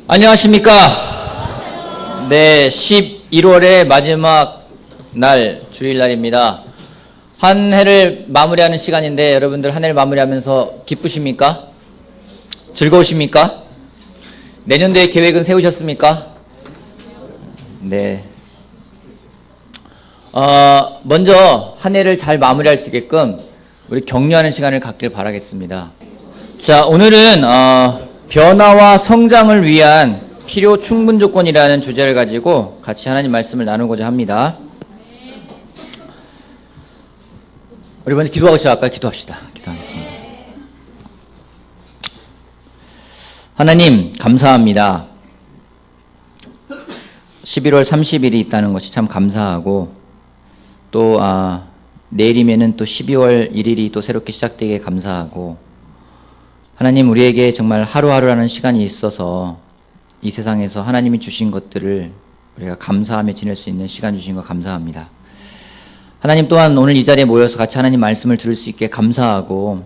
안녕하십니까? 네, 11월의 마지막 날, 주일날입니다. 한 해를 마무리하는 시간인데 여러분들 한 해를 마무리하면서 기쁘십니까? 즐거우십니까? 내년도의 계획은 세우셨습니까? 네. 먼저 한 해를 잘 마무리할 수 있게끔 우리 격려하는 시간을 갖길 바라겠습니다. 자, 오늘은 변화와 성장을 위한 필요 충분 조건이라는 주제를 가지고 같이 하나님 말씀을 나누고자 합니다. 우리 먼저 기도하고 시작할까요? 기도합시다. 기도하겠습니다. 하나님 감사합니다. 11월 30일이 있다는 것이 참 감사하고 또 내일이면은 또 12월 1일이 또 새롭게 시작되게 감사하고 하나님 우리에게 정말 하루하루라는 시간이 있어서 이 세상에서 하나님이 주신 것들을 우리가 감사하며 지낼 수 있는 시간 주신 것 감사합니다. 하나님 또한 오늘 이 자리에 모여서 같이 하나님 말씀을 들을 수 있게 감사하고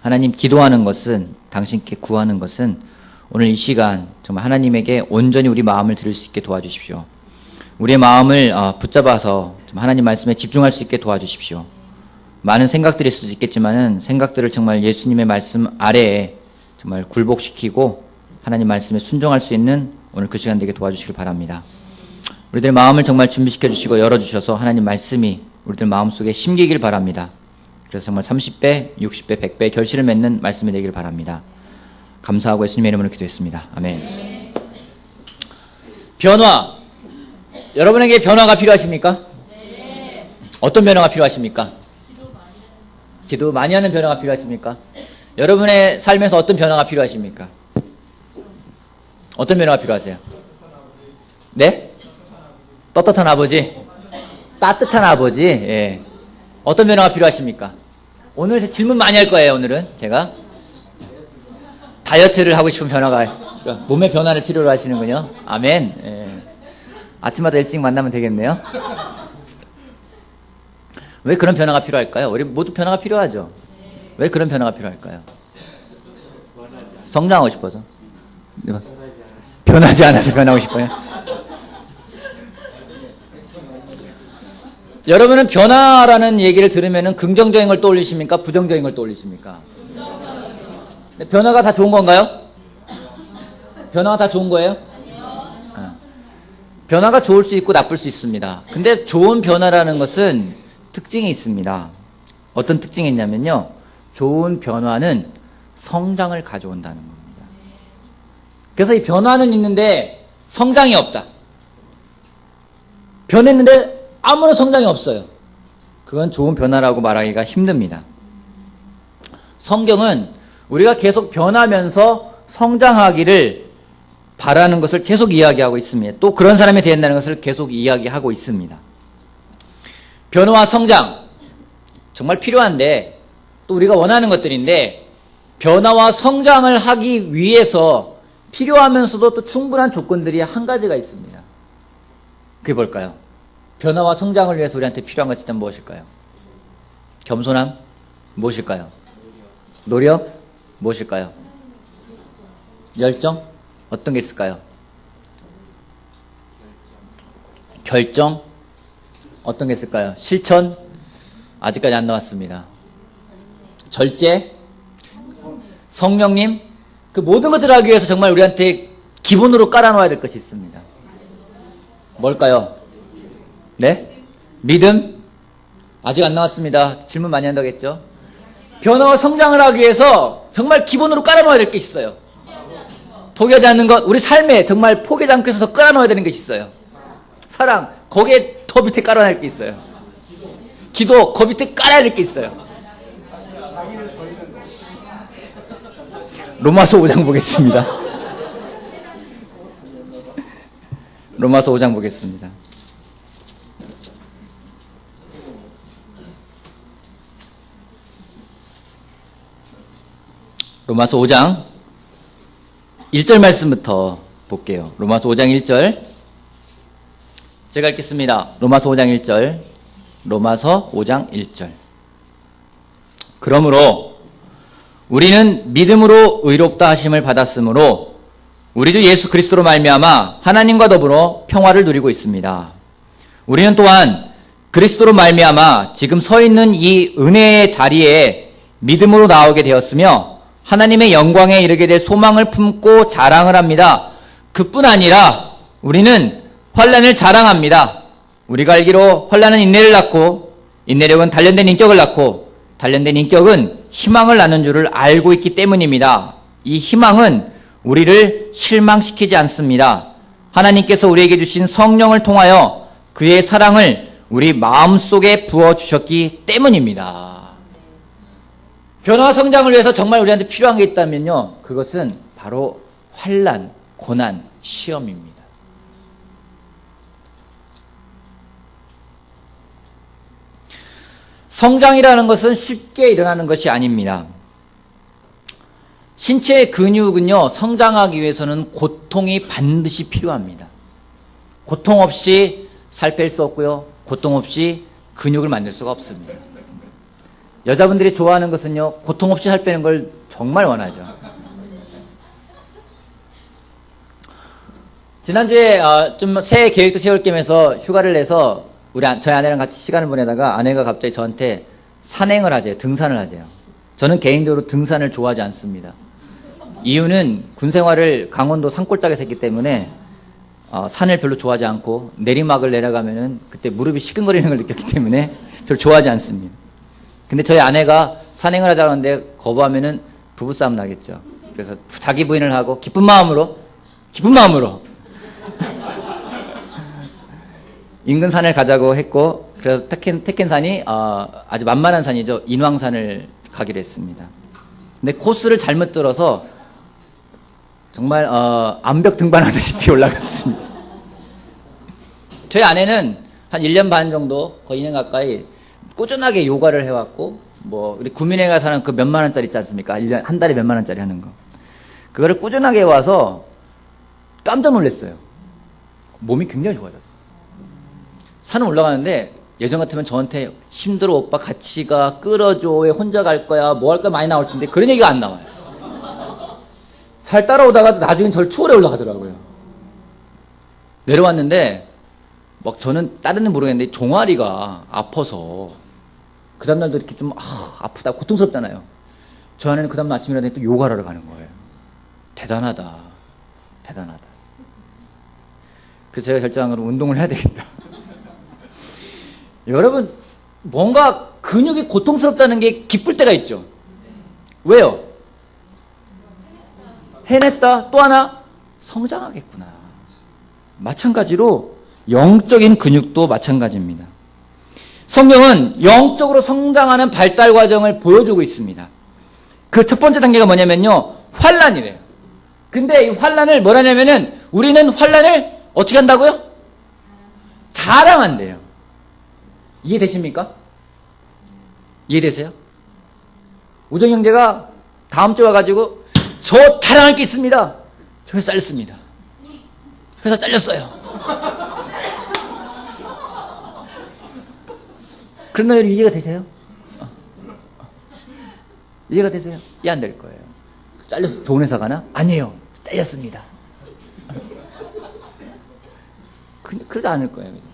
하나님 기도하는 것은 당신께 구하는 것은 오늘 이 시간 정말 하나님에게 온전히 우리 마음을 들을 수 있게 도와주십시오. 우리의 마음을 붙잡아서 하나님 말씀에 집중할 수 있게 도와주십시오. 많은 생각들이 있을 수 있겠지만은 생각들을 정말 예수님의 말씀 아래에 정말 굴복시키고 하나님 말씀에 순종할 수 있는 오늘 그 시간 되게 도와주시길 바랍니다. 우리들 마음을 정말 준비시켜 주시고 열어주셔서 하나님 말씀이 우리들 마음속에 심기길 바랍니다. 그래서 정말 30배, 60배, 100배 결실을 맺는 말씀이 되길 바랍니다. 감사하고 예수님의 이름으로 기도했습니다. 아멘. 변화. 여러분에게 변화가 필요하십니까? 어떤 변화가 필요하십니까? 기도 많이 하는 변화가 필요하십니까? 여러분의 삶에서 어떤 변화가 필요하십니까? 어떤 변화가 필요하세요? 네? 떳떳한 아버지? 따뜻한 아버지? 예. 어떤 변화가 필요하십니까? 오늘 질문 많이 할 거예요, 오늘은. 제가. 다이어트를 하고 싶은 변화가, 몸의 변화를 필요로 하시는군요. 아멘. 예. 아침마다 일찍 만나면 되겠네요. 왜 그런 변화가 필요할까요? 우리 모두 변화가 필요하죠. 왜 그런 변화가 필요할까요? 성장하고 싶어서. 변하지 않아서 변하고 싶어요. 여러분은 변화라는 얘기를 들으면 긍정적인 걸 떠올리십니까? 부정적인 걸 떠올리십니까? 변화가 다 좋은 건가요? 변화가 다 좋은 거예요? 변화가 좋을 수 있고 나쁠 수 있습니다. 근데 좋은 변화라는 것은 특징이 있습니다. 어떤 특징이 있냐면요. 좋은 변화는 성장을 가져온다는 겁니다. 그래서 이 변화는 있는데 성장이 없다. 변했는데 아무런 성장이 없어요. 그건 좋은 변화라고 말하기가 힘듭니다. 성경은 우리가 계속 변하면서 성장하기를 바라는 것을 계속 이야기하고 있습니다. 또 그런 사람이 된다는 것을 계속 이야기하고 있습니다. 변화와 성장 정말 필요한데 또 우리가 원하는 것들인데 변화와 성장을 하기 위해서 필요하면서도 또 충분한 조건들이 한 가지가 있습니다. 그게 뭘까요? 변화와 성장을 위해서 우리한테 필요한 것이 있다면 무엇일까요? 겸손함? 무엇일까요? 노력? 무엇일까요? 열정? 어떤 게 있을까요? 결정? 어떤 게 있을까요? 실천? 아직까지 안 나왔습니다. 절제? 성령님? 그 모든 것들을 하기 위해서 정말 우리한테 기본으로 깔아놓아야 될 것이 있습니다. 뭘까요? 네? 믿음? 아직 안 나왔습니다. 질문 많이 한다고 했죠? 변화와 성장을 하기 위해서 정말 기본으로 깔아놓아야 될 것이 있어요. 포기하지 않는 것, 우리 삶에 정말 포기하지 않고 해서 깔아놓아야 되는 것이 있어요. 사랑, 거기에 더 밑에 깔아놔야 할 게 있어요. 기도, 그 밑에 깔아야 될 게 있어요. 로마서 5장 보겠습니다. 로마서 5장 보겠습니다. 로마서 5장 1절 말씀부터 볼게요. 로마서 5장 1절 제가 읽겠습니다. 로마서 5장 1절 로마서 5장 1절 그러므로 우리는 믿음으로 의롭다 하심을 받았으므로 우리 주 예수 그리스도로 말미암아 하나님과 더불어 평화를 누리고 있습니다. 우리는 또한 그리스도로 말미암아 지금 서 있는 이 은혜의 자리에 믿음으로 나오게 되었으며 하나님의 영광에 이르게 될 소망을 품고 자랑을 합니다. 그뿐 아니라 우리는 환난을 자랑합니다. 우리가 알기로 환난은 인내를 낳고 인내력은 단련된 인격을 낳고 단련된 인격은 희망을 낳는 줄을 알고 있기 때문입니다. 이 희망은 우리를 실망시키지 않습니다. 하나님께서 우리에게 주신 성령을 통하여 그의 사랑을 우리 마음속에 부어주셨기 때문입니다. 변화 성장을 위해서 정말 우리한테 필요한 게 있다면요, 그것은 바로 환난, 고난, 시험입니다. 성장이라는 것은 쉽게 일어나는 것이 아닙니다. 신체의 근육은요, 성장하기 위해서는 고통이 반드시 필요합니다. 고통 없이 살 뺄 수 없고요, 고통 없이 근육을 만들 수가 없습니다. 여자분들이 좋아하는 것은요, 고통 없이 살 빼는 걸 정말 원하죠. 지난주에 좀 새해 계획도 세울 겸해서 휴가를 내서 저희 아내랑 같이 시간을 보내다가 아내가 갑자기 저한테 산행을 하재요. 등산을 하재요. 저는 개인적으로 등산을 좋아하지 않습니다. 이유는 군 생활을 강원도 산골짜기에서 했기 때문에 산을 별로 좋아하지 않고 내리막을 내려가면은 그때 무릎이 시큰거리는 걸 느꼈기 때문에 별로 좋아하지 않습니다. 근데 저희 아내가 산행을 하자고 하는데 거부하면은 부부싸움 나겠죠. 그래서 자기 부인을 하고 기쁜 마음으로 인근 산을 가자고 했고, 그래서 택한 산이 아주 만만한 산이죠. 인왕산을 가기로 했습니다. 근데 코스를 잘못 들어서 정말 암벽 등반하다시피 올라갔습니다. 저희 아내는 한 1년 반 정도, 거의 2년 가까이 꾸준하게 요가를 해왔고, 뭐 우리 구민회 가서 하는 그 몇만 원짜리 있지 않습니까? 1년, 한 달에 몇만 원짜리 하는 거. 그거를 꾸준하게 해와서 깜짝 놀랐어요. 몸이 굉장히 좋아졌어요. 산을 올라가는데 예전 같으면 저한테 힘들어 오빠 같이 가, 끌어줘, 왜 혼자 갈 거야, 뭐 할 거야 많이 나올 텐데 그런 얘기가 안 나와요. 잘 따라오다가 나중엔 저를 추월해 올라가더라고요. 내려왔는데 막 저는 다른 데는 모르겠는데 종아리가 아파서 그 다음날도 이렇게 좀 아프다, 고통스럽잖아요. 저 안에는 그 다음날 아침에 일어나니 또 요가를 하러 가는 거예요. 대단하다. 그래서 제가 결정으로 운동을 해야 되겠다. 여러분, 뭔가 근육이 고통스럽다는 게 기쁠 때가 있죠. 왜요? 해냈다. 또 하나 성장하겠구나. 마찬가지로 영적인 근육도 마찬가지입니다. 성경은 영적으로 성장하는 발달 과정을 보여주고 있습니다. 그 첫 번째 단계가 뭐냐면요, 환난이래요. 근데 이 환난을 뭐라냐면은 우리는 환난을 어떻게 한다고요? 자랑한대요. 이해되십니까? 이해되세요? 우정 형제가 다음 주에 와가지고 저 자랑할 게 있습니다. 저 회사 잘렸습니다. 회사 잘렸어요. 그런 날 이해가 되세요? 이해가 되세요? 이해 안 될 거예요. 잘려서 좋은 회사 가나? 아니에요. 잘렸습니다. 그러지 않을 거예요.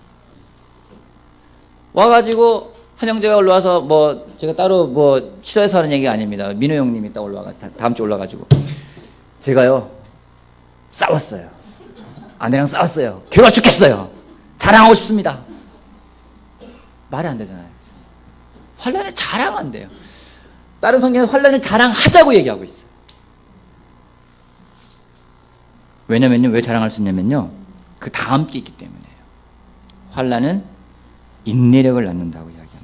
와가지고 한 형제가 올라와서 뭐 제가 따로 뭐 싫어해서 하는 얘기가 아닙니다. 민호 형님이 딱 다음 주에 올라가지고 제가요 싸웠어요. 아내랑 싸웠어요. 괴로워 죽겠어요. 자랑하고 싶습니다. 말이 안 되잖아요. 환난을 자랑한대요. 다른 성경은 환난을 자랑하자고 얘기하고 있어요. 왜냐면요, 왜 자랑할 수 있냐면요, 그 다음 게 있기 때문이에요. 환난은 인내력을 낳는다고 이야기합니다.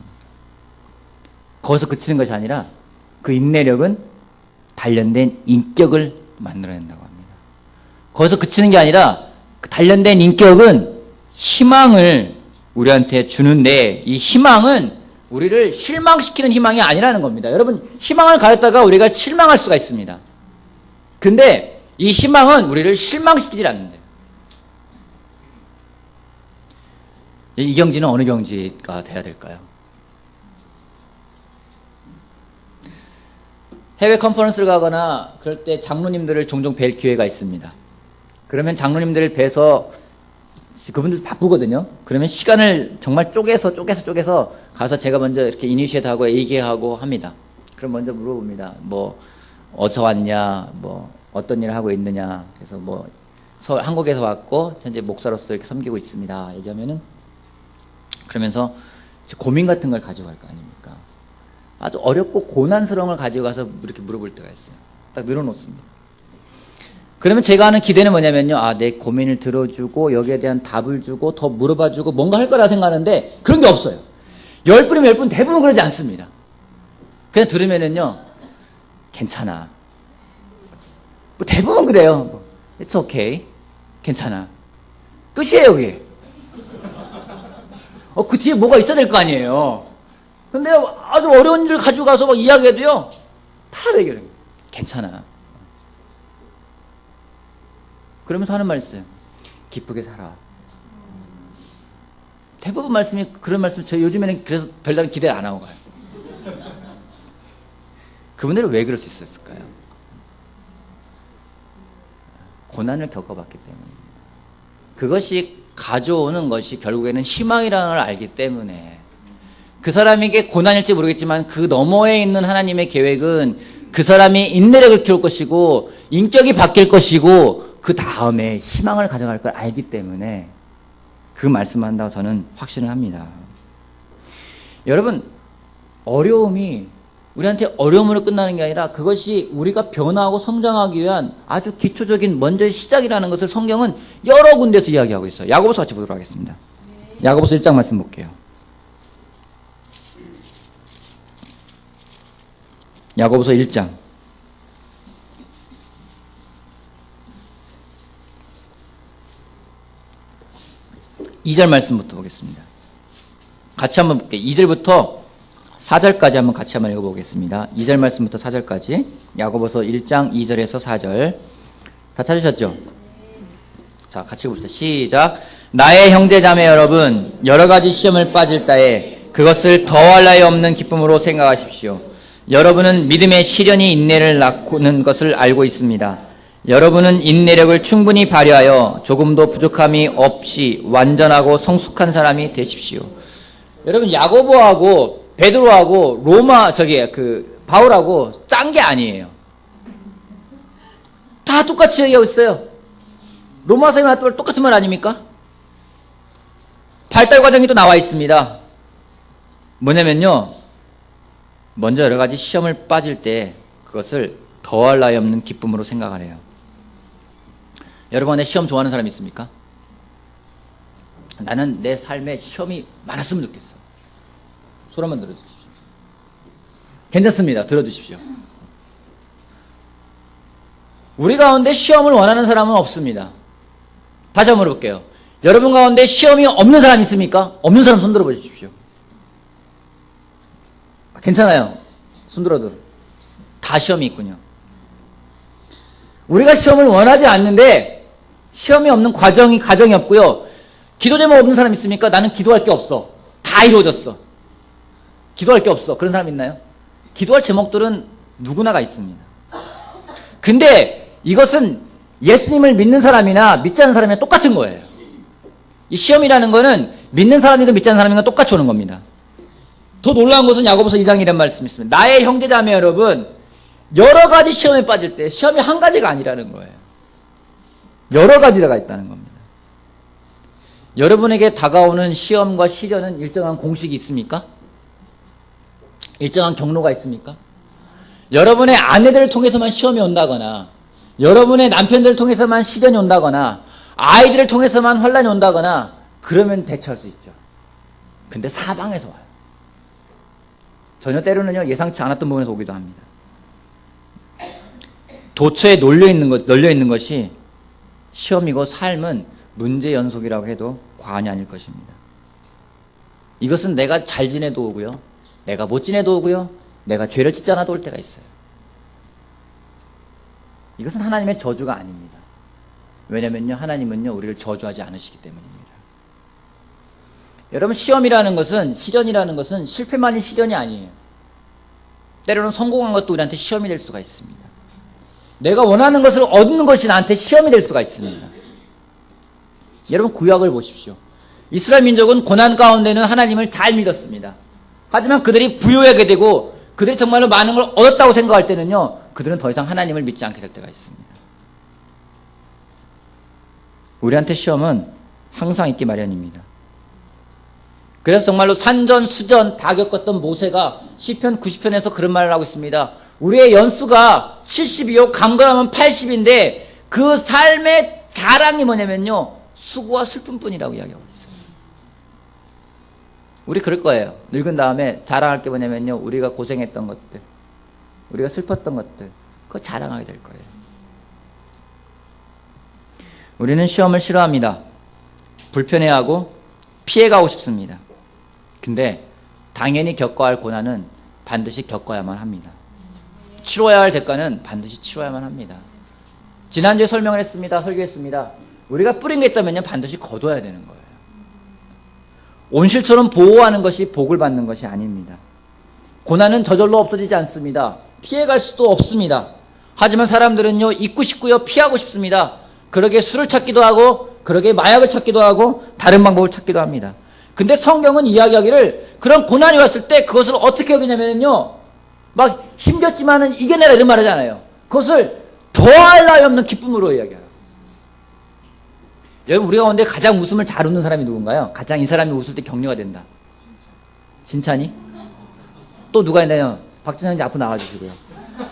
거기서 그치는 것이 아니라 그 인내력은 단련된 인격을 만들어낸다고 합니다. 거기서 그치는 게 아니라 그 단련된 인격은 희망을 우리한테 주는데, 이 희망은 우리를 실망시키는 희망이 아니라는 겁니다. 여러분, 희망을 가졌다가 우리가 실망할 수가 있습니다. 근데 이 희망은 우리를 실망시키지 않는데요. 이 경지는 어느 경지가 돼야 될까요? 해외 컨퍼런스를 가거나 그럴 때 장로님들을 종종 뵐 기회가 있습니다. 그러면 장로님들을 뵈서 그분들 바쁘거든요. 그러면 시간을 정말 쪼개서 가서 제가 먼저 이렇게 이니시에이트하고 얘기하고 합니다. 그럼 먼저 물어봅니다. 뭐 어디서 왔냐, 뭐 어떤 일을 하고 있느냐. 그래서 뭐 한국에서 왔고 현재 목사로서 이렇게 섬기고 있습니다. 얘기하면은 그러면서 고민 같은 걸 가지고 갈 거 아닙니까? 아주 어렵고 고난스러운 걸 가지고 가서 이렇게 물어볼 때가 있어요. 딱 늘어놓습니다. 그러면 제가 하는 기대는 뭐냐면요. 내 고민을 들어주고 여기에 대한 답을 주고 더 물어봐주고 뭔가 할 거라 생각하는데 그런 게 없어요. 10분이면 10분 대부분 그러지 않습니다. 그냥 들으면은요. 괜찮아. 뭐 대부분 그래요. It's okay. 괜찮아. 끝이에요, 그게. 그 뒤에 뭐가 있어야 될 거 아니에요. 근데 아주 어려운 줄 가지고 가서 막 이야기해도요. 다 해결해요. 괜찮아. 그러면서 하는 말이 있어요. 기쁘게 살아. 대부분 말씀이 그런 말씀, 저 요즘에는 그래서 별다른 기대 안 하고 가요. 그분들은 왜 그럴 수 있었을까요? 고난을 겪어봤기 때문입니다. 그것이 가져오는 것이 결국에는 희망이라는 걸 알기 때문에 그 사람에게 고난일지 모르겠지만 그 너머에 있는 하나님의 계획은 그 사람이 인내력을 키울 것이고 인격이 바뀔 것이고 그 다음에 희망을 가져갈 걸 알기 때문에 그 말씀을 한다고 저는 확신을 합니다. 여러분, 어려움이 우리한테 어려움으로 끝나는 게 아니라 그것이 우리가 변화하고 성장하기 위한 아주 기초적인 먼저의 시작이라는 것을 성경은 여러 군데서 이야기하고 있어요. 야고보서 같이 보도록 하겠습니다. 야고보서 1장 말씀 볼게요. 야고보서 1장 2절 말씀부터 보겠습니다. 같이 한번 볼게요. 2절부터 4절까지 한번 같이 한번 읽어보겠습니다. 2절 말씀부터 4절까지 야고보서 1장 2절에서 4절 다 찾으셨죠? 자, 같이 봅시다. 시작. 나의 형제자매 여러분, 여러 가지 시험을 빠질 때에 그것을 더할 나위 없는 기쁨으로 생각하십시오. 여러분은 믿음의 시련이 인내를 낳는 것을 알고 있습니다. 여러분은 인내력을 충분히 발휘하여 조금도 부족함이 없이 완전하고 성숙한 사람이 되십시오. 여러분, 야고보하고 베드로하고 바울하고 짠 게 아니에요. 다 똑같이 얘기하고 있어요. 로마서에 똑같은 말 아닙니까? 발달 과정이 또 나와 있습니다. 뭐냐면요. 먼저 여러 가지 시험을 빠질 때 그것을 더할 나위 없는 기쁨으로 생각하래요. 여러분 안에 시험 좋아하는 사람 있습니까? 나는 내 삶에 시험이 많았으면 좋겠어. 손 한번 들어주십시오. 괜찮습니다. 들어주십시오. 우리 가운데 시험을 원하는 사람은 없습니다. 다시 한번 물어볼게요. 여러분 가운데 시험이 없는 사람 있습니까? 없는 사람 손 들어보십시오. 괜찮아요. 손 들어도. 다 시험이 있군요. 우리가 시험을 원하지 않는데 시험이 없는 가정이 없고요. 기도 제목 없는 사람 있습니까? 나는 기도할 게 없어. 다 이루어졌어. 기도할 게 없어. 그런 사람 있나요? 기도할 제목들은 누구나가 있습니다. 근데 이것은 예수님을 믿는 사람이나 믿지 않는 사람이나 똑같은 거예요. 이 시험이라는 거는 믿는 사람이든 믿지 않는 사람이든 똑같이 오는 겁니다. 더 놀라운 것은 야고보서 2장이라는 말씀이 있습니다. 나의 형제자매 여러분, 여러 가지 시험에 빠질 때 시험이 한 가지가 아니라는 거예요. 여러 가지가 있다는 겁니다. 여러분에게 다가오는 시험과 시련은 일정한 공식이 있습니까? 일정한 경로가 있습니까? 여러분의 아내들을 통해서만 시험이 온다거나 여러분의 남편들을 통해서만 시련이 온다거나 아이들을 통해서만 환난이 온다거나 그러면 대처할 수 있죠. 근데 사방에서 와요. 전혀 때로는요 예상치 않았던 부분에서 오기도 합니다. 도처에 널려 있는 것이 시험이고 삶은 문제 연속이라고 해도 과언이 아닐 것입니다. 이것은 내가 잘 지내도 오고요. 내가 못 지내도 오고요. 내가 죄를 짓지 않아도 올 때가 있어요. 이것은 하나님의 저주가 아닙니다. 왜냐면요, 하나님은요, 우리를 저주하지 않으시기 때문입니다. 여러분, 시험이라는 것은, 시련이라는 것은 실패만이 시련이 아니에요. 때로는 성공한 것도 우리한테 시험이 될 수가 있습니다. 내가 원하는 것을 얻는 것이 나한테 시험이 될 수가 있습니다. 여러분 구약을 보십시오. 이스라엘 민족은 고난 가운데는 하나님을 잘 믿었습니다. 하지만 그들이 부유하게 되고 그들이 정말로 많은 걸 얻었다고 생각할 때는요, 그들은 더 이상 하나님을 믿지 않게 될 때가 있습니다. 우리한테 시험은 항상 있기 마련입니다. 그래서 정말로 산전, 수전 다 겪었던 모세가 시편 90편에서 그런 말을 하고 있습니다. 우리의 연수가 70이요, 강건하면 80인데 그 삶의 자랑이 뭐냐면요, 수고와 슬픔뿐이라고 이야기하고 있어요. 우리 그럴 거예요. 늙은 다음에 자랑할 게 뭐냐면요, 우리가 고생했던 것들, 우리가 슬펐던 것들, 그거 자랑하게 될 거예요. 우리는 시험을 싫어합니다. 불편해하고 피해가고 싶습니다. 근데 당연히 겪어야 할 고난은 반드시 겪어야만 합니다. 치러야 할 대가는 반드시 치러야만 합니다. 지난주에 설명을 했습니다. 설교했습니다. 우리가 뿌린 게 있다면요, 반드시 거둬야 되는 거예요. 온실처럼 보호하는 것이 복을 받는 것이 아닙니다. 고난은 저절로 없어지지 않습니다. 피해갈 수도 없습니다. 하지만 사람들은요, 잊고 싶고요, 피하고 싶습니다. 그러게 술을 찾기도 하고, 그러게 마약을 찾기도 하고, 다른 방법을 찾기도 합니다. 근데 성경은 이야기하기를 그런 고난이 왔을 때 그것을 어떻게 여기냐면요, 막 힘겹지만은 이겨내라 이런 말 하잖아요. 그것을 더할 나위 없는 기쁨으로 이야기해요. 여러분, 우리 가운데 가장 웃음을 잘 웃는 사람이 누군가요? 가장 이 사람이 웃을 때 격려가 된다. 진찬이? 또 누가 있나요? 박진선님 앞으로 나와주시고요.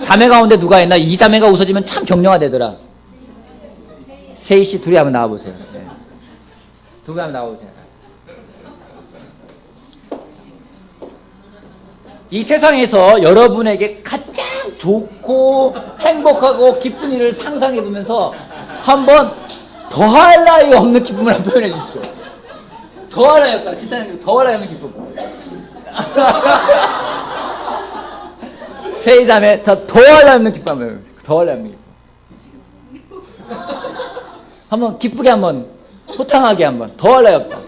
자매 가운데 누가 있나? 이 자매가 웃어지면 참 격려가 되더라. 세희 씨 둘이 한번 나와보세요. 네. 두 분 한번 나와보세요. 이 세상에서 여러분에게 가장 좋고 행복하고 기쁜 일을 상상해보면서 한번 더할 나위 없는 기쁨을 한번 표현해 주십시오. 더할 나위 없다. 진짜 더할 나위 없는 기쁨. 세희 자매, 저 더할 나위 없는 기쁨 한번 해보세요. 더할 나위 없는 기쁨. 한번 기쁘게 한번, 호탕하게 한번, 더할 나위 없다.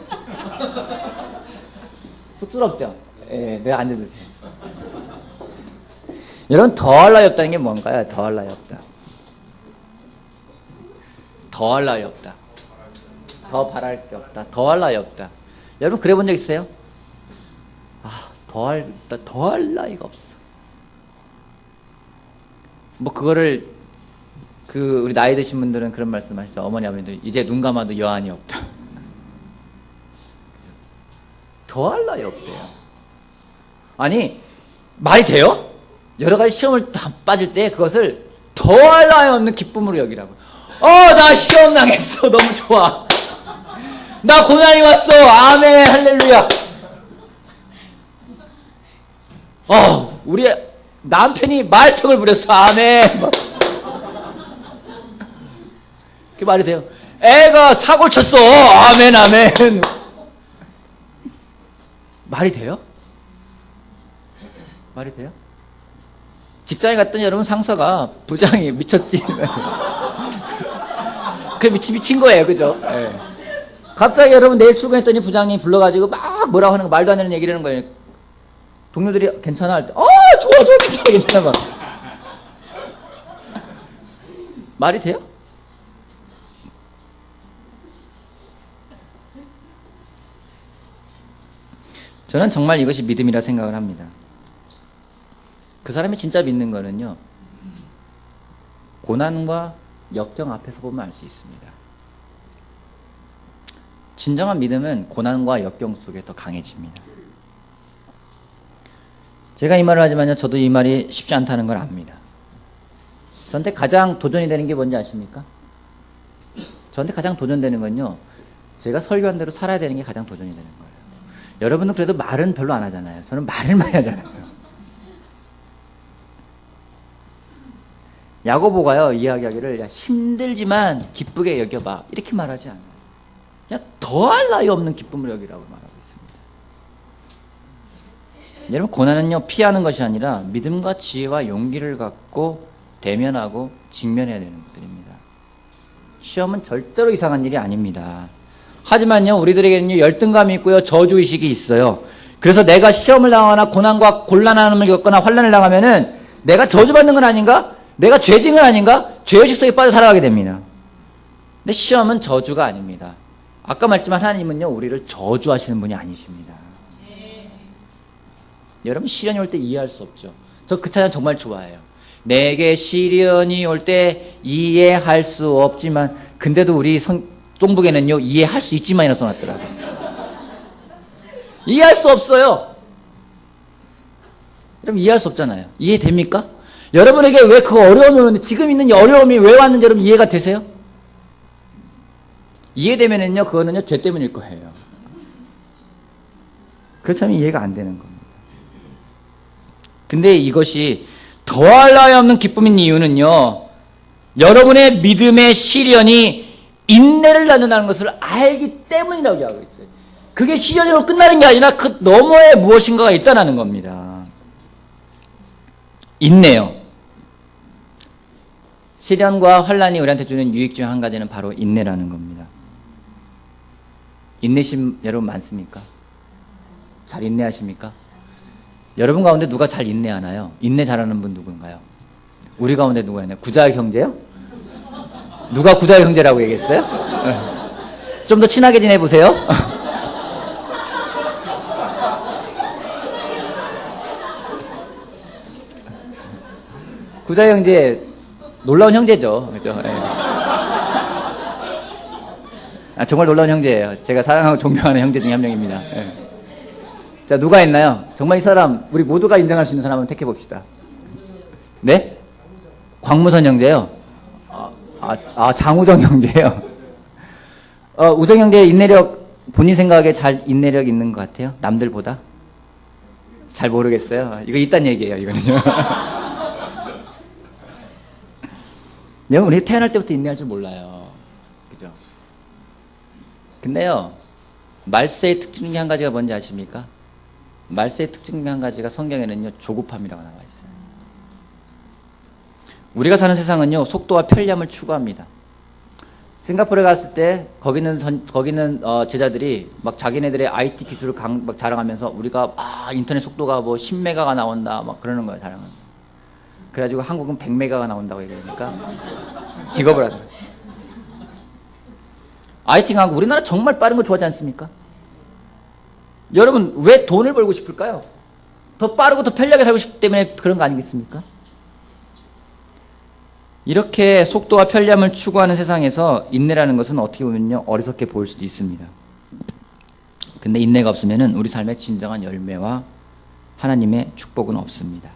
쑥스럽죠? 예, 내가 앉아주세요. 여러분, 더할 나위 없다는 게 뭔가요? 더할 나위 없다. 더할 나위 없다. 더 바랄 게 없다. 더할 나위 없다. 여러분, 그래 본 적 있어요? 더할 나위가 없어. 뭐, 그거를, 우리 나이 드신 분들은 그런 말씀 하시죠. 어머니, 아버님들, 이제 눈 감아도 여한이 없다. 더할 나위 없대요. 아니, 말이 돼요? 여러 가지 시험을 다 빠질 때 그것을 더할 나위 없는 기쁨으로 여기라고. 나 시험 당했어. 너무 좋아. 나 고난이 왔어. 아멘. 할렐루야. 우리 남편이 말썽을 부렸어. 아멘. 그게 말이 돼요. 애가 사고를 쳤어. 아멘, 아멘. 말이 돼요? 말이 돼요? 직장에 갔더니 여러분 상사가 부장이 미쳤지. 그 미친 거예요. 그죠? 네. 갑자기 여러분 내일 출근했더니 부장님 불러가지고 막 뭐라고 하는 거 말도 안 되는 얘기를 하는 거예요. 동료들이 괜찮아 할 때, 좋아, 괜찮아. 막. 말이 돼요? 저는 정말 이것이 믿음이라 생각을 합니다. 그 사람이 진짜 믿는 거는요, 고난과 역경 앞에서 보면 알 수 있습니다. 진정한 믿음은 고난과 역경 속에 더 강해집니다. 제가 이 말을 하지만요, 저도 이 말이 쉽지 않다는 걸 압니다. 저한테 가장 도전이 되는 게 뭔지 아십니까? 저한테 가장 도전되는 건요, 제가 설교한 대로 살아야 되는 게 가장 도전이 되는 거예요. 여러분은 그래도 말은 별로 안 하잖아요. 저는 말을 많이 하잖아요. 야고보가요, 이야기하기를, 야, 힘들지만 기쁘게 여겨봐. 이렇게 말하지 않아요. 그냥 더할 나위 없는 기쁨을 여기라고 말하고 있습니다. 여러분, 고난은요, 피하는 것이 아니라 믿음과 지혜와 용기를 갖고 대면하고 직면해야 되는 것들입니다. 시험은 절대로 이상한 일이 아닙니다. 하지만요, 우리들에게는요, 열등감이 있고요, 저주의식이 있어요. 그래서 내가 시험을 당하거나 고난과 곤란함을 겪거나 환난을 당하면은 내가 저주받는 건 아닌가? 내가 죄진 건 아닌가? 죄의식 속에 빠져 살아가게 됩니다. 근데 시험은 저주가 아닙니다. 아까 말했지만 하나님은요, 우리를 저주하시는 분이 아니십니다. 여러분, 시련이 올 때 이해할 수 없죠. 저 그 찬양 정말 좋아해요. 내게 시련이 올 때 이해할 수 없지만, 근데도 우리 똥북에는요, 이해할 수 있지만이라 써놨더라고요. 이해할 수 없어요. 여러분, 이해할 수 없잖아요. 이해됩니까? 여러분에게 왜 그 어려움이 오는데, 지금 있는 이 어려움이 왜 왔는지 여러분 이해가 되세요? 이해되면은요, 그거는요, 죄 때문일 거예요. 그렇다면 이해가 안 되는 겁니다. 근데 이것이 더할 나위 없는 기쁨인 이유는요, 여러분의 믿음의 시련이 인내를 낳는다는 것을 알기 때문이라고 이야기하고 있어요. 그게 시련으로 끝나는 게 아니라 그 너머에 무엇인가가 있다는 겁니다. 인내요. 시련과 환난이 우리한테 주는 유익 중 한 가지는 바로 인내라는 겁니다. 인내심 여러분 많습니까? 잘 인내하십니까? 여러분 가운데 누가 잘 인내하나요? 인내 잘하는 분 누군가요? 우리 가운데 누가 있나요? 구자의 형제요? 누가 구자의 형제라고 얘기했어요? 좀 더 친하게 지내보세요. 구자의 형제, 놀라운 형제죠. 그죠? 네. 정말 놀라운 형제예요. 제가 사랑하고 존경하는 형제 중에 한 명입니다. 네. 자, 누가 있나요? 정말 이 사람, 우리 모두가 인정할 수 있는 사람 한번 택해봅시다. 네? 광무선 형제요? 장우정 형제요? 우정 형제 인내력, 본인 생각에 잘 인내력 있는 것 같아요? 남들보다? 잘 모르겠어요. 이거 이딴 얘기예요, 이거는요. 내가 우리 태어날 때부터 인내할 줄 몰라요. 그죠? 근데요, 말세의 특징 중에 한 가지가 뭔지 아십니까? 말세의 특징 중에 한 가지가 성경에는요, 조급함이라고 나와 있어요. 우리가 사는 세상은요, 속도와 편리함을 추구합니다. 싱가포르에 갔을 때, 거기는 제자들이 막 자기네들의 IT 기술을 막 자랑하면서 우리가, 인터넷 속도가 뭐 10메가가 나온다, 막 그러는 거예요, 자랑은. 그래가지고 한국은 100메가가 나온다고 얘기하니까, 기겁을 하더라고요. IT 강국, 우리나라 정말 빠른 거 좋아하지 않습니까? 여러분, 왜 돈을 벌고 싶을까요? 더 빠르고 더 편리하게 살고 싶기 때문에 그런 거 아니겠습니까? 이렇게 속도와 편리함을 추구하는 세상에서 인내라는 것은 어떻게 보면요, 어리석게 보일 수도 있습니다. 근데 인내가 없으면은 우리 삶의 진정한 열매와 하나님의 축복은 없습니다.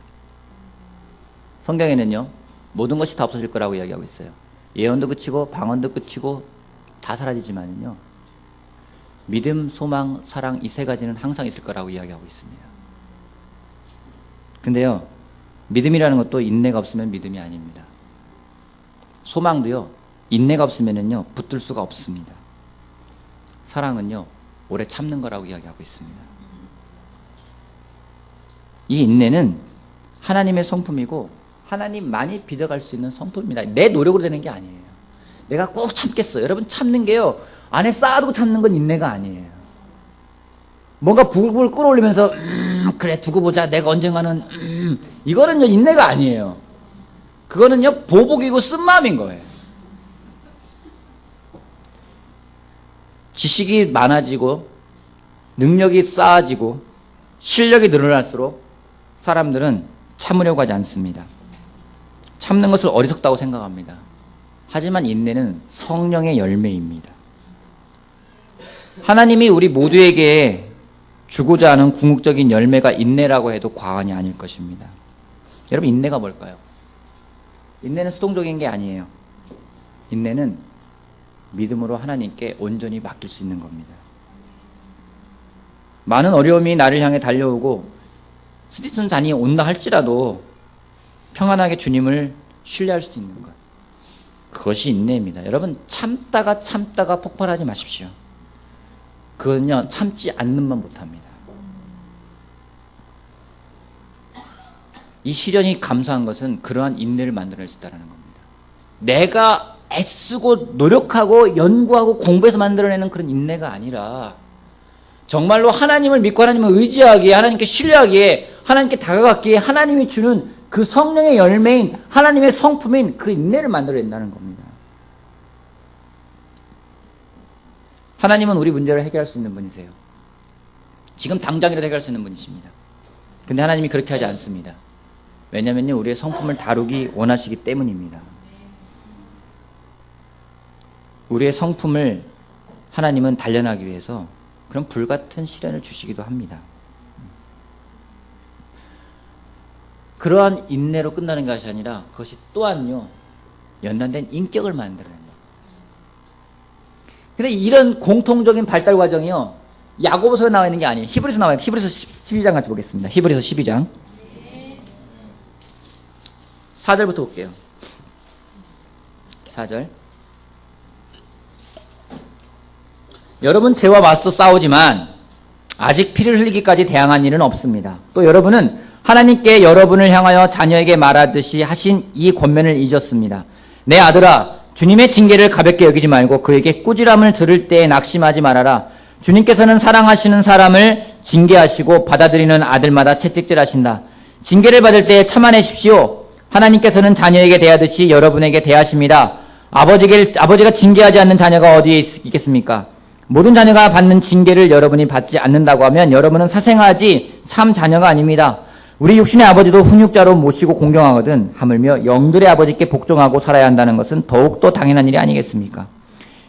성경에는요, 모든 것이 다 없어질 거라고 이야기하고 있어요. 예언도 그치고 방언도 그치고 다 사라지지만은요, 믿음, 소망, 사랑 이 세 가지는 항상 있을 거라고 이야기하고 있습니다. 근데요, 믿음이라는 것도 인내가 없으면 믿음이 아닙니다. 소망도요, 인내가 없으면은요, 붙들 수가 없습니다. 사랑은요, 오래 참는 거라고 이야기하고 있습니다. 이 인내는 하나님의 성품이고 하나님만이 빚어갈 수 있는 성품입니다. 내 노력으로 되는 게 아니에요. 내가 꼭 참겠어. 여러분, 참는 게요, 안에 쌓아두고 참는 건 인내가 아니에요. 뭔가 부글부글 끓어올리면서 그래 두고 보자, 내가 언젠가는 이거는요, 인내가 아니에요. 그거는요, 보복이고 쓴마음인 거예요. 지식이 많아지고 능력이 쌓아지고 실력이 늘어날수록 사람들은 참으려고 하지 않습니다. 참는 것을 어리석다고 생각합니다. 하지만 인내는 성령의 열매입니다. 하나님이 우리 모두에게 주고자 하는 궁극적인 열매가 인내라고 해도 과언이 아닐 것입니다. 여러분, 인내가 뭘까요? 인내는 수동적인 게 아니에요. 인내는 믿음으로 하나님께 온전히 맡길 수 있는 겁니다. 많은 어려움이 나를 향해 달려오고 스티슨 잔이 온다 할지라도 평안하게 주님을 신뢰할 수 있는 것, 그것이 인내입니다. 여러분, 참다가 폭발하지 마십시오. 그건요, 참지 않는만 못합니다. 이 시련이 감사한 것은 그러한 인내를 만들어낼 수 있다는 겁니다. 내가 애쓰고 노력하고 연구하고 공부해서 만들어내는 그런 인내가 아니라 정말로 하나님을 믿고 하나님을 의지하기에, 하나님께 신뢰하기에, 하나님께 다가갔기에 하나님이 주는 그 성령의 열매인 하나님의 성품인 그 인내를 만들어낸다는 겁니다. 하나님은 우리 문제를 해결할 수 있는 분이세요. 지금 당장이라도 해결할 수 있는 분이십니다. 근데 하나님이 그렇게 하지 않습니다. 왜냐면요, 우리의 성품을 다루기 원하시기 때문입니다. 우리의 성품을 하나님은 단련하기 위해서 그런 불같은 시련을 주시기도 합니다. 그러한 인내로 끝나는 것이 아니라 그것이 또한요, 연단된 인격을 만들어낸다. 근데 이런 공통적인 발달 과정이요, 야고보서에 나와 있는 게 아니에요. 히브리서 나와 있는, 히브리서 12장 같이 보겠습니다. 히브리서 12장 4절부터 볼게요. 4절. 여러분 죄와 맞서 싸우지만 아직 피를 흘리기까지 대항한 일은 없습니다. 또 여러분은 하나님께 여러분을 향하여 자녀에게 말하듯이 하신 이 권면을 잊었습니다. 내 아들아, 주님의 징계를 가볍게 여기지 말고 그에게 꾸지람을 들을 때에 낙심하지 말아라. 주님께서는 사랑하시는 사람을 징계하시고 받아들이는 아들마다 채찍질하신다. 징계를 받을 때 참아내십시오. 하나님께서는 자녀에게 대하듯이 여러분에게 대하십니다. 아버지가 징계하지 않는 자녀가 어디에 있겠습니까? 모든 자녀가 받는 징계를 여러분이 받지 않는다고 하면 여러분은 사생아지 참 자녀가 아닙니다. 우리 육신의 아버지도 훈육자로 모시고 공경하거든 하물며 영들의 아버지께 복종하고 살아야 한다는 것은 더욱더 당연한 일이 아니겠습니까?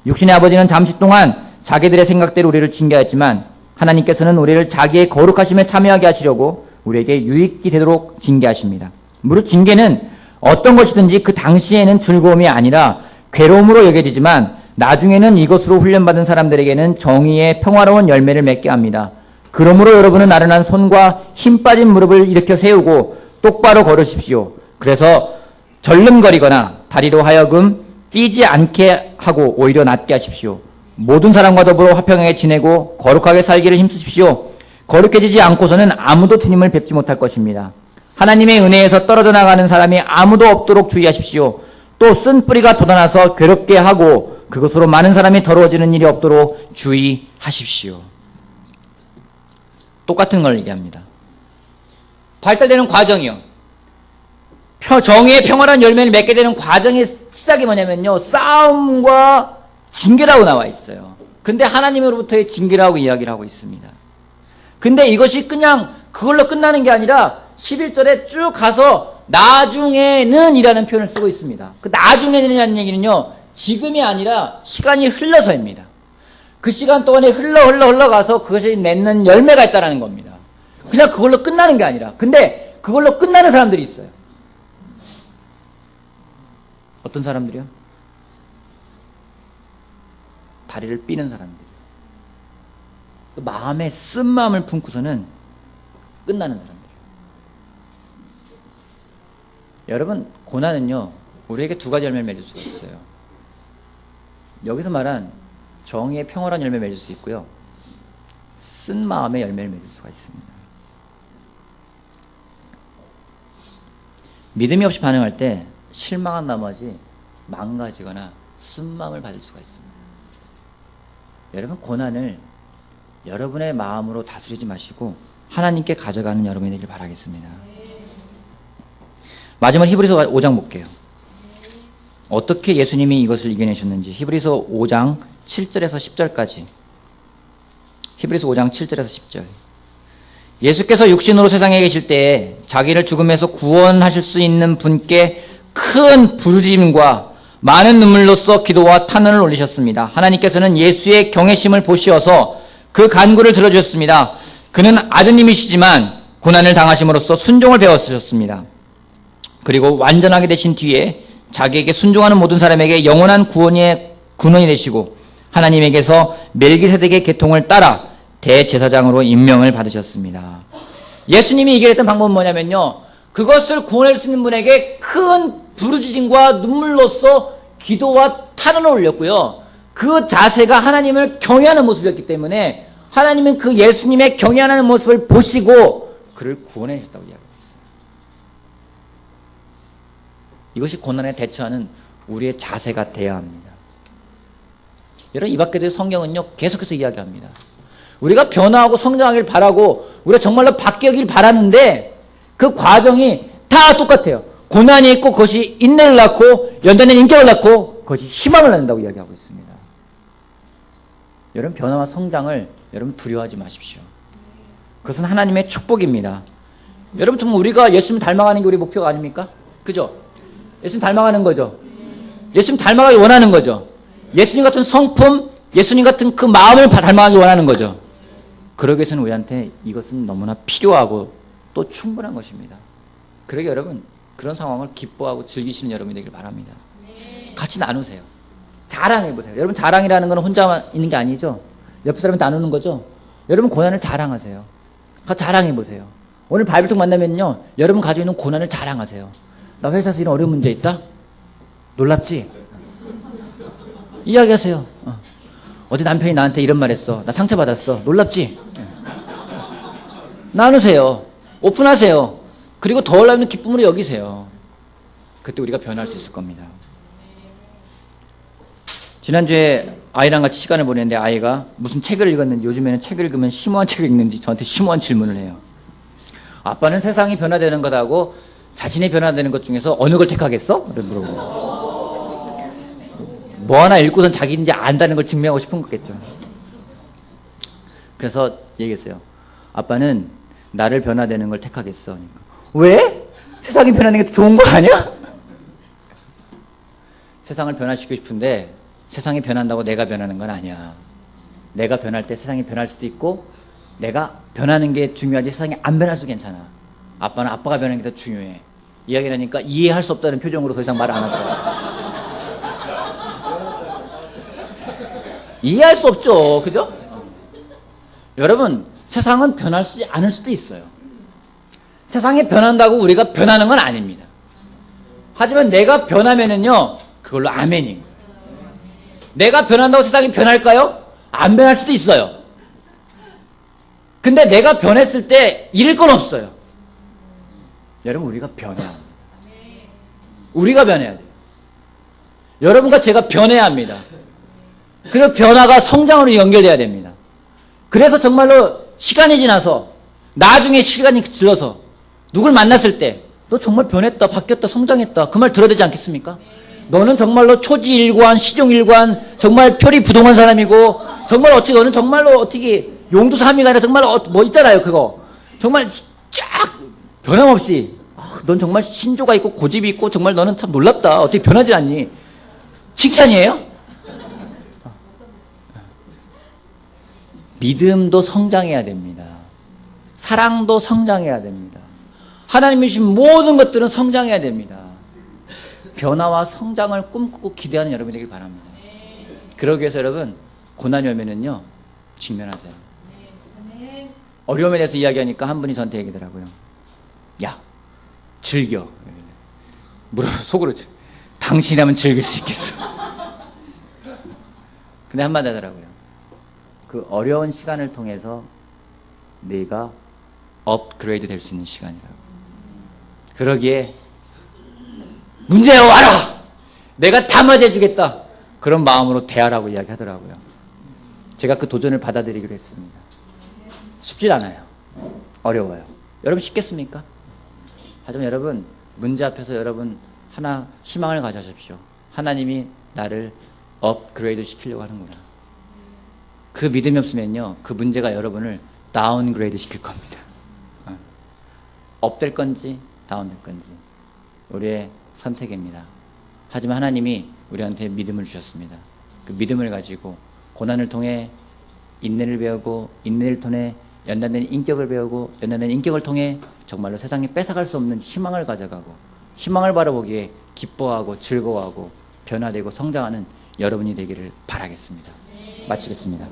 육신의 아버지는 잠시 동안 자기들의 생각대로 우리를 징계했지만 하나님께서는 우리를 자기의 거룩하심에 참여하게 하시려고 우리에게 유익이 되도록 징계하십니다. 무릇 징계는 어떤 것이든지 그 당시에는 즐거움이 아니라 괴로움으로 여겨지지만 나중에는 이것으로 훈련받은 사람들에게는 정의의 평화로운 열매를 맺게 합니다. 그러므로 여러분은 나른한 손과 힘 빠진 무릎을 일으켜 세우고 똑바로 걸으십시오. 그래서 절름거리거나 다리로 하여금 뛰지 않게 하고 오히려 낫게 하십시오. 모든 사람과 더불어 화평하게 지내고 거룩하게 살기를 힘쓰십시오. 거룩해지지 않고서는 아무도 주님을 뵙지 못할 것입니다. 하나님의 은혜에서 떨어져 나가는 사람이 아무도 없도록 주의하십시오. 또 쓴 뿌리가 돋아나서 괴롭게 하고 그것으로 많은 사람이 더러워지는 일이 없도록 주의하십시오. 똑같은 걸 얘기합니다. 발달되는 과정이요. 정의의 평화로운 열매를 맺게 되는 과정의 시작이 뭐냐면요, 싸움과 징계라고 나와 있어요. 근데 하나님으로부터의 징계라고 이야기를 하고 있습니다. 근데 이것이 그냥 그걸로 끝나는 게 아니라 11절에 쭉 가서 나중에는 이라는 표현을 쓰고 있습니다. 그 나중에는이라는 얘기는요, 지금이 아니라 시간이 흘러서입니다. 그 시간 동안에 흘러가서 그것이 맺는 열매가 있다는 겁니다. 그냥 그걸로 끝나는 게 아니라. 근데 그걸로 끝나는 사람들이 있어요. 어떤 사람들이요? 다리를 삐는 사람들. 마음에 쓴 마음을 품고서는 끝나는 사람들. 여러분, 고난은요, 우리에게 두 가지 열매를 맺을 수가 있어요. 여기서 말한 정의의 평화로운 열매를 맺을 수 있고요, 쓴 마음의 열매를 맺을 수가 있습니다. 믿음이 없이 반응할 때 실망한 나머지 망가지거나 순망을 받을 수가 있습니다. 여러분, 고난을 여러분의 마음으로 다스리지 마시고 하나님께 가져가는 여러분이 되길 바라겠습니다. 마지막 히브리서 5장 볼게요. 어떻게 예수님이 이것을 이겨내셨는지. 히브리서 5장 7절에서 10절까지. 히브리서 5장 7절에서 10절. 예수께서 육신으로 세상에 계실 때에 자기를 죽음에서 구원하실 수 있는 분께 큰 부르짖음과 많은 눈물로써 기도와 탄원을 올리셨습니다. 하나님께서는 예수의 경외심을 보시어서 그 간구를 들어주셨습니다. 그는 아드님이시지만 고난을 당하심으로써 순종을 배웠으셨습니다. 그리고 완전하게 되신 뒤에 자기에게 순종하는 모든 사람에게 영원한 구원이 되시고 하나님에게서 멜기세덱의 계통을 따라 대제사장으로 임명을 받으셨습니다. 예수님이 이겨냈던 방법은 뭐냐면요, 그것을 구원할 수 있는 분에게 큰 부르짖음과 눈물로써 기도와 탄원을 올렸고요, 그 자세가 하나님을 경외하는 모습이었기 때문에 하나님은 그 예수님의 경외하는 모습을 보시고 그를 구원해 주셨다고 이야기합니다. 이것이 고난에 대처하는 우리의 자세가 되어야 합니다. 여러분, 이 밖에도 성경은요, 계속해서 이야기합니다. 우리가 변화하고 성장하길 바라고 우리가 정말로 바뀌길 바라는데 그 과정이 다 똑같아요. 고난이 있고 그것이 인내를 낳고 연단된 인격을 낳고 그것이 희망을 낳는다고 이야기하고 있습니다. 여러분 변화와 성장을 여러분 두려워하지 마십시오. 그것은 하나님의 축복입니다. 여러분 정말 우리가 예수님 닮아가는 게 우리 목표가 아닙니까? 그죠? 예수님 닮아가는 거죠. 예수님 닮아가기 원하는 거죠. 예수님 같은 성품, 예수님 같은 그 마음을 닮아가기 원하는 거죠. 그러기 위해서는 우리한테 이것은 너무나 필요하고 또 충분한 것입니다. 그러게 여러분 그런 상황을 기뻐하고 즐기시는 여러분이 되길 바랍니다. 같이 나누세요. 자랑해보세요. 여러분 자랑이라는 건 혼자 있는 게 아니죠. 옆에 사람한테 나누는 거죠. 여러분 고난을 자랑하세요. 자랑해보세요. 오늘 바이블톡 만나면요 여러분 가지고 있는 고난을 자랑하세요. 나 회사에서 이런 어려운 문제 있다? 놀랍지? 이야기하세요. 어제 남편이 나한테 이런 말 했어. 나 상처받았어. 놀랍지? 나누세요. 오픈하세요. 그리고 더 올라오는 기쁨으로 여기세요. 그때 우리가 변할 수 있을 겁니다. 지난주에 아이랑 같이 시간을 보냈는데 아이가 무슨 책을 읽었는지, 요즘에는 책을 읽으면 심오한 책을 읽는지 저한테 심오한 질문을 해요. 아빠는 세상이 변화되는 것하고 자신이 변화되는 것 중에서 어느 걸 택하겠어? 물어보고. 뭐 하나 읽고선 자기인지 안다는 걸 증명하고 싶은 거겠죠. 그래서 얘기했어요. 아빠는 나를 변화되는 걸 택하겠어. 그러니까. 왜? 세상이 변하는 게 더 좋은 거 아니야? 세상을 변화시키고 싶은데 세상이 변한다고 내가 변하는 건 아니야. 내가 변할 때 세상이 변할 수도 있고 내가 변하는 게 중요하지 세상이 안 변할 수도 괜찮아. 아빠는 아빠가 변하는 게 더 중요해. 이야기를 하니까 이해할 수 없다는 표정으로 더 이상 말 안 하더라고요. 이해할 수 없죠. 그죠? 여러분 세상은 변하지 않을 수도 있어요. 세상이 변한다고 우리가 변하는 건 아닙니다. 하지만 내가 변하면은요 그걸로 아멘인 거예요. 내가 변한다고 세상이 변할까요? 안 변할 수도 있어요. 근데 내가 변했을 때 잃을 건 없어요. 여러분 우리가 변해야 합니다. 우리가 변해야 돼요. 여러분과 제가 변해야 합니다. 그리고 변화가 성장으로 연결돼야 됩니다. 그래서 정말로 시간이 지나서 나중에 시간이 질러서 누굴 만났을 때 너 정말 변했다, 바뀌었다, 성장했다 그 말 들어야 되지 않겠습니까? 너는 정말로 초지일관, 시종일관 정말 표리부동한 사람이고 정말 너는 정말로 어떻게 용두사미가 아니라 정말 뭐 있잖아요 그거 정말 쫙 변함없이 넌 정말 신조가 있고 고집이 있고 정말 너는 참 놀랍다 어떻게 변하지 않니? 칭찬이에요? 믿음도 성장해야 됩니다. 사랑도 성장해야 됩니다. 하나님이 주신 모든 것들은 성장해야 됩니다. 변화와 성장을 꿈꾸고 기대하는 여러분이 되길 바랍니다. 그러기 위해서 여러분 고난이 오면은요 직면하세요. 어려움에 대해서 이야기하니까 한 분이 저한테 얘기하더라고요. 야 즐겨. 속으로 당신이라면 즐길 수 있겠어. 근데 한마디 하더라고요. 그 어려운 시간을 통해서 내가 업그레이드 될 수 있는 시간이라고. 그러기에 문제 와라! 내가 다 맞아주겠다. 그런 마음으로 대하라고 이야기하더라고요. 제가 그 도전을 받아들이기로 했습니다. 쉽지 않아요. 어려워요. 여러분 쉽겠습니까? 하지만 여러분 문제 앞에서 여러분 하나 희망을 가져십시오. 하나님이 나를 업그레이드 시키려고 하는구나. 그 믿음이 없으면요 그 문제가 여러분을 다운그레이드 시킬 겁니다. 업될 건지 다운될 건지 우리의 선택입니다. 하지만 하나님이 우리한테 믿음을 주셨습니다. 그 믿음을 가지고 고난을 통해 인내를 배우고 인내를 통해 연단된 인격을 배우고 연단된 인격을 통해 정말로 세상에 뺏어갈 수 없는 희망을 가져가고 희망을 바라보기에 기뻐하고 즐거워하고 변화되고 성장하는 여러분이 되기를 바라겠습니다. 마치겠습니다.